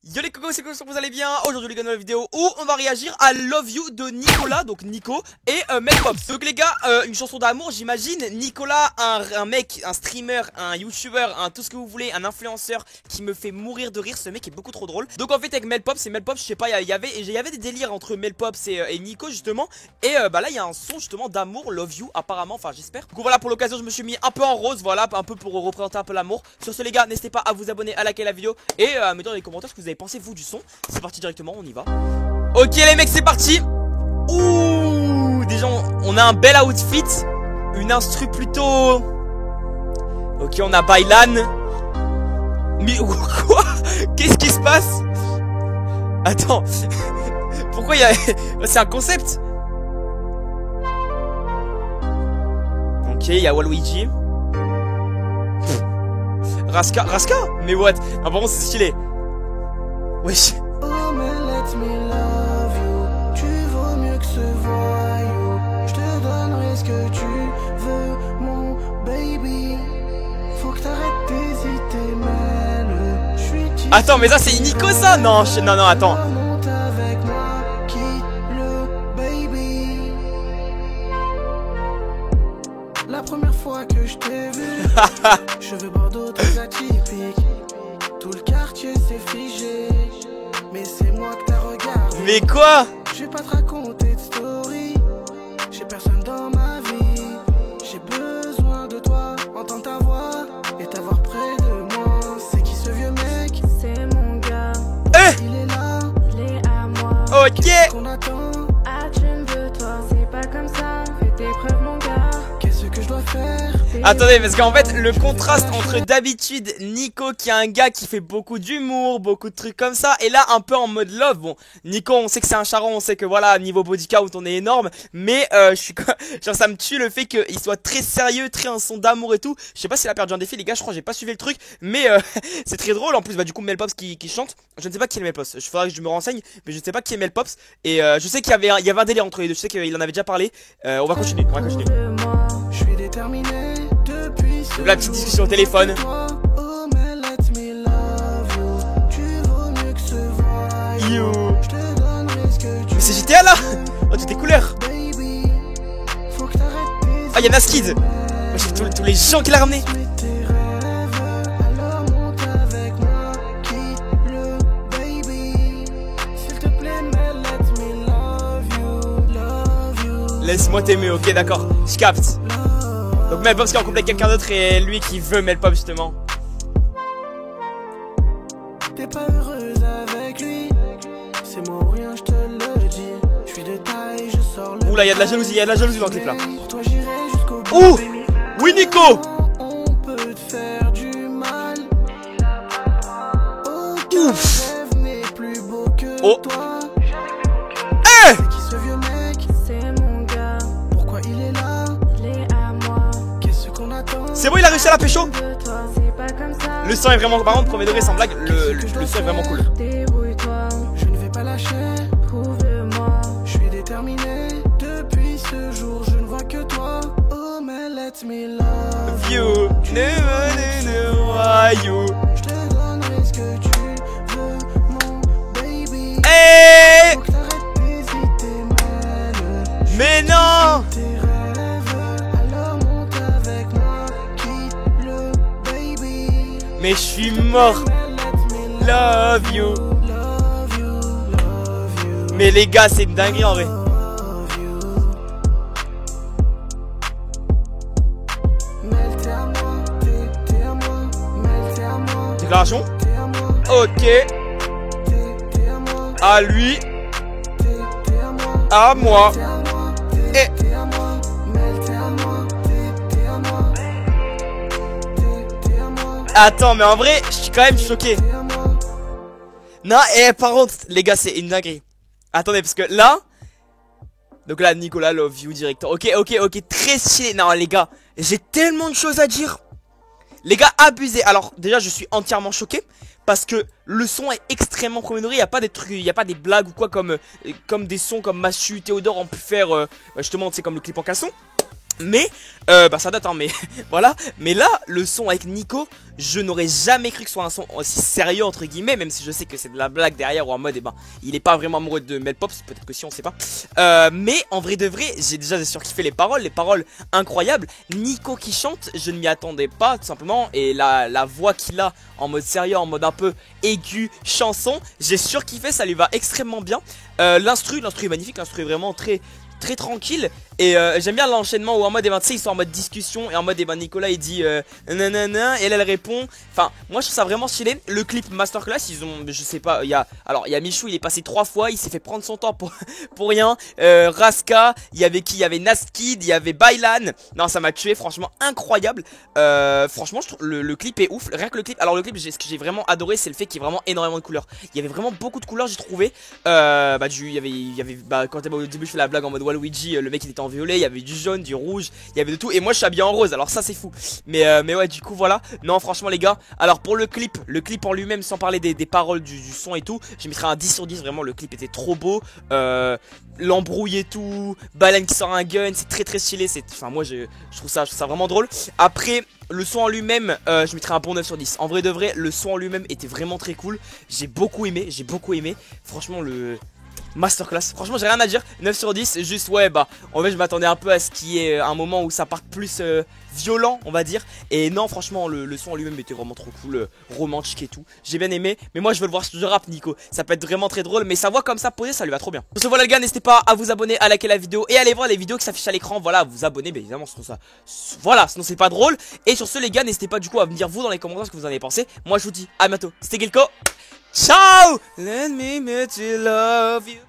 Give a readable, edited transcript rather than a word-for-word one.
Yo les cocos, c'est que vous allez bien. Aujourd'hui les gars, dans la vidéo où on va réagir à Love You de Nicolas, donc Nico et Melpops. Donc les gars, une chanson d'amour, j'imagine. Nicolas, un mec, un streamer, un youtuber, tout ce que vous voulez, un influenceur qui me fait mourir de rire. Ce mec est beaucoup trop drôle. Donc en fait avec Melpops, je sais pas, il y avait des délires entre Melpops et Nico justement. Et bah là il y a un son justement d'amour, Love You apparemment, enfin j'espère. Donc voilà, pour l'occasion je me suis mis un peu en rose, voilà, un peu pour représenter un peu l'amour. Sur ce les gars, n'hésitez pas à vous abonner, à liker la vidéo et à me dire dans les commentaires ce que vous avez pensé vous du son. C'est parti directement, on y va. Ok les mecs, c'est parti. Ouh, déjà on a un bel outfit, une instru plutôt. Ok, on a Bailan. Mais quoi? Qu'est-ce qui se passe? Attends. Pourquoi il y a... C'est un concept. Ok, il y a Waluigi. Raska? Mais what? Ah bon, c'est stylé. Wesh. Oh mais let me love you. Tu vaux mieux que ce voyou. Je te donnerai ce que tu veux, mon baby. Faut que t'arrêtes d'hésiter, mais je suis... Attends, mais ça c'est Nico ça? Non, non, attends. Monte avec moi, quitte le baby. La première fois que je t'ai vu, cheveux bordeaux très atypiques. Tout le quartier s'est figé. Mais c'est moi que t'as regardé. Mais quoi? Je vais pas te raconter de story. J'ai personne dans ma vie. J'ai besoin de toi, entendre ta voix et t'avoir près de moi. C'est qui ce vieux mec? C'est mon gars. Il est là, Il est à moi. Ok. qu'est-ce qu'on attend? Ah, tu me veux, toi. C'est pas comme ça. Fais tes preuves, mon gars. Qu'est-ce que je dois faire? Attendez, parce qu'en fait le contraste entre d'habitude Nico qui est un gars qui fait beaucoup d'humour, beaucoup de trucs comme ça, et là un peu en mode love. Bon, Nico on sait que c'est un charron, on sait que voilà, niveau body count on est énorme, mais je suis genre ça me tue le fait qu'il soit très sérieux, très un son d'amour et tout. Je sais pas s'il a perdu un défi les gars, je crois que j'ai pas suivi le truc, mais c'est très drôle. En plus bah du coup Melpops qui chante, je ne sais pas qui est Melpops, il faudra que je me renseigne, mais je ne sais pas qui est Melpops. Et je sais qu'il y avait un délire entre les deux, je sais qu'il en avait déjà parlé. On va continuer. Je suis déterminé depuis ce La petite discussion au téléphone. Oh mais let me love you. Tu vaux mieux que ce voyou. You. Je te donnerai ce que tu Mais c'est GTA là. Oh toutes les couleurs. baby. Faut que t'arrêtes Ah y'a Naskid. Tous les gens qu'il a ramenés. tes rêves. Alors monte avec moi, quitte le baby. S'il te plaît, mais let me love you. Laisse-moi t'aimer, ok d'accord. Je capte. Donc Melpops qui est en couple avec quelqu'un d'autre et lui qui veut Melpops justement. T'es pas heureuse avec lui. C'est moi ou rien, je te le dis. Je suis de taille, je sors le. Ouh là y'a de la jalousie, dans le clip là. Pour toi j'irai jusqu'au bout. Ouh. Oui Nico. On peut te faire du mal. Aucun Ouf. rêve n'est plus beau que Oh. toi. Eh. C'est qui ce vieux mec? C'est mon gars. Pourquoi il est là? Il est à moi. Qu'est-ce qu'on attend? C'est bon, il a réussi à la pécho. De toi, c'est pas comme ça. Le son est vraiment, par contre premier degré sans blague, le son est vraiment cool. Débrouille-toi. Je ne vais pas lâcher. Prouve-le-moi. Je suis déterminé. Depuis ce jour, je ne vois que toi. Oh mais let me love You, never why you. Je te donnerai ce que tu veux, mon baby. Eh. Faut que t'arrêtes d'hésiter, Mais non. tes rêves. Alors monte avec moi, quitte le baby. Mais je suis mort. Let me Love you. love you. Mais les gars c'est une dinguerie en vrai. Love you. Mel, t'es à moi, t'es à moi. Mel, t'es à moi, Déclaration. t'es à moi. Ok. T'es à moi, À lui. t'es à moi. À moi. T'es à moi, Eh. t'es à moi. Mel, t'es à moi, t'es à moi. T'es à moi, Attends mais en vrai je suis quand même choqué. t'es à moi. Non, par contre, les gars, c'est une dinguerie. Attendez, parce que là. Donc là, Nicolas Love You directeur. Ok, très stylé. Non, les gars, j'ai tellement de choses à dire. Les gars, abusés. Alors, déjà, je suis entièrement choqué. Parce que le son est extrêmement premier degré. Il n'y a pas des trucs, il n'y a pas des blagues ou quoi comme des sons comme Machu, Théodore ont pu faire. Justement, c'est comme le clip en caleçon. Mais, bah ça date hein, mais voilà. Mais là, le son avec Nico, je n'aurais jamais cru que ce soit un son aussi sérieux entre guillemets. Même si je sais que c'est de la blague derrière ou en mode, eh ben, il est pas vraiment amoureux de Melpops. Peut-être que si, on sait pas. Mais en vrai de vrai, j'ai déjà surkiffé les paroles incroyables. Nico qui chante, je ne m'y attendais pas tout simplement. Et la voix qu'il a en mode sérieux, en mode un peu aigu, chanson, j'ai surkiffé, ça lui va extrêmement bien. L'instru est magnifique, l'instru est vraiment très tranquille. Et j'aime bien l'enchaînement où en mode, tu sais, ils sont en mode discussion. Et en mode, Nicolas il dit nanana. Et elle répond. Enfin, moi je trouve ça vraiment stylé. Le clip masterclass, ils ont, je sais pas, il y a Michou, il est passé 3 fois. Il s'est fait prendre son temps pour rien. Raska, il y avait qui? Il y avait Nastkid, il y avait Bailan. Non, ça m'a tué, franchement, incroyable. Franchement, je trouve le clip est ouf. Rien que le clip, alors le clip, ce que j'ai vraiment adoré, c'est le fait qu'il y ait vraiment énormément de couleurs. Il y avait vraiment beaucoup de couleurs, j'ai trouvé. Il y avait quand au début je fais la blague en mode Waluigi, le mec il était en violet, il y avait du jaune, du rouge, il y avait de tout. Et moi je suis habillé en rose, alors ça c'est fou. Mais ouais, du coup voilà. Non, franchement les gars, alors pour le clip en lui-même, sans parler des paroles du son et tout, je mettrais un 10 sur 10. Vraiment, le clip était trop beau. L'embrouille et tout, Balen qui sort un gun, c'est très stylé. Enfin moi je trouve ça vraiment drôle. Après le son en lui-même, je mettrais un bon 9 sur 10. En vrai de vrai, le son en lui-même était vraiment très cool. J'ai beaucoup aimé. Franchement, le masterclass. Franchement, j'ai rien à dire. 9 sur 10. Juste, ouais, bah, en fait, je m'attendais un peu à ce qu'il y ait un moment où ça parte plus violent, on va dire. Et non, franchement, le son en lui-même était vraiment trop cool, romantique et tout. J'ai bien aimé. Mais moi, je veux le voir sur du rap, Nico. Ça peut être vraiment très drôle. Mais sa voix comme ça posée, ça lui va trop bien. Pour ce voilà, les gars, n'hésitez pas à vous abonner, à liker la vidéo et à aller voir les vidéos qui s'affichent à l'écran. Voilà, vous abonner, mais évidemment, sinon ça. Voilà, sinon c'est pas drôle. Et sur ce, les gars, n'hésitez pas du coup à me dire vous dans les commentaires ce que vous en avez pensé. Moi, je vous dis à bientôt. C'était Gelko. Ciao! Let me make you love you.